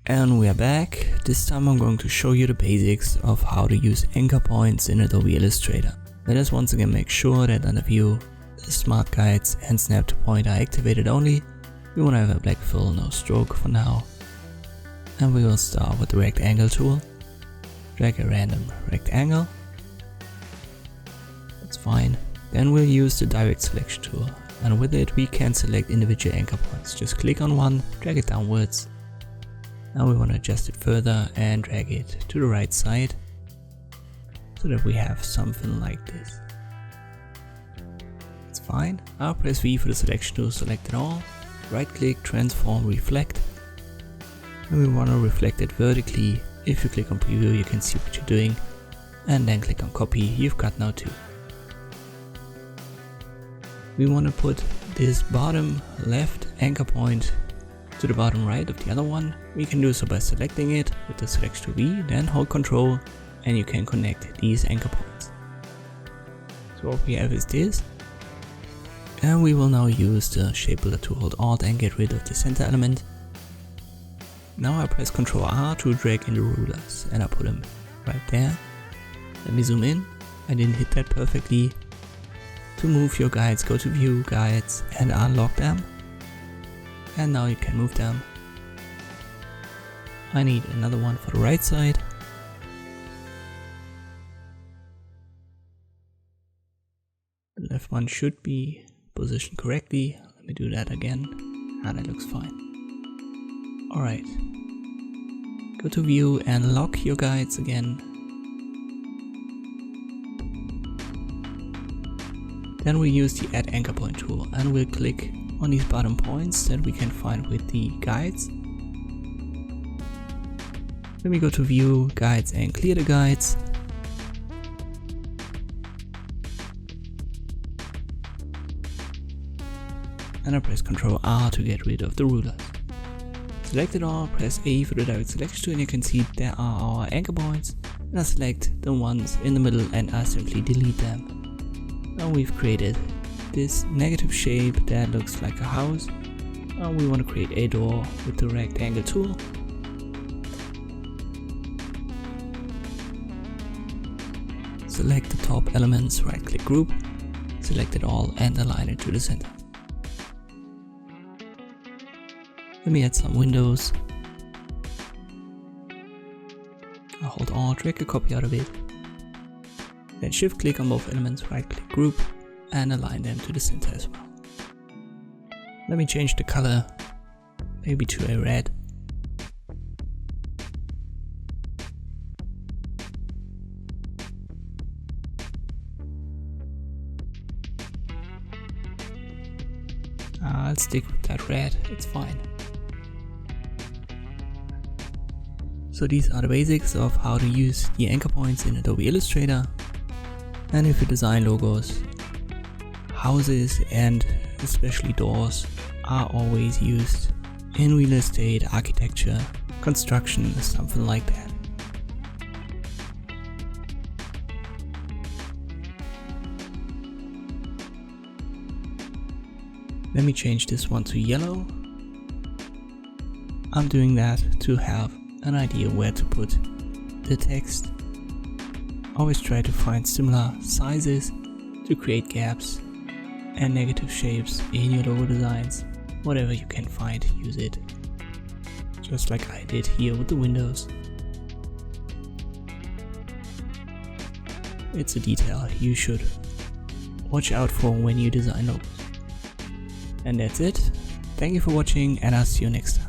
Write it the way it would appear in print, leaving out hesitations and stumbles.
And we are back. This time I'm going to show you the basics of how to use anchor points in Adobe Illustrator. Let us once again make sure that under View, the Smart Guides and Snap to Point are activated only. We want to have a black fill, no stroke for now. And we will start with the rectangle tool. Drag a random rectangle. That's fine. Then we'll use the direct selection tool. And with it we can select individual anchor points. Just click on one, drag it downwards. Now we want to adjust it further and drag it to the right side so that we have something like this. It's fine. I'll press V for the selection tool, select it all, right click, transform, reflect. And we want to reflect it vertically. If you click on preview you can see what you're doing, and then click on copy. You've got now two. We want to put this bottom left anchor point to the bottom right of the other one. We can do so by selecting it with the selection V, then hold Ctrl, and you can connect these anchor points. So what we have is this, and we will now use the shape builder to hold Alt and get rid of the center element. Now I press Ctrl R to drag in the rulers, and I put them right there. Let me zoom in. I didn't hit that perfectly. To move your guides, go to View, Guides, and unlock them. And now you can move them. I need another one for the right side. The left one should be positioned correctly. Let me do that again. And that looks fine. Alright. Go to View and lock your guides again. Then we use the Add Anchor Point tool and we'll click on these bottom points that we can find with the guides. Then we go to View, Guides, and clear the guides. And I press Ctrl R to get rid of the rulers. Select it all, press A for the direct selection tool, and you can see there are our anchor points. And I select the ones in the middle and I simply delete them. Now we've created this negative shape that looks like a house. Now we want to create a door with the rectangle tool. Select the top elements, right click group, select it all and align it to the center. Let me add some windows. I'll hold Alt, drag a copy out of it. Then shift click on both elements, right click group, and align them to the center as well. Let me change the color, maybe to a red. I'll stick with that red, it's fine. So these are the basics of how to use the anchor points in Adobe Illustrator. And if you design logos, houses and especially doors are always used in real estate, architecture, construction, something like that. Let me change this one to yellow. I'm doing that to have an idea where to put the text. Always try to find similar sizes to create gaps and negative shapes in your logo designs. Whatever you can find, use it. Just like I did here with the windows. It's a detail you should watch out for when you design logos. And that's it. Thank you for watching and I'll see you next time.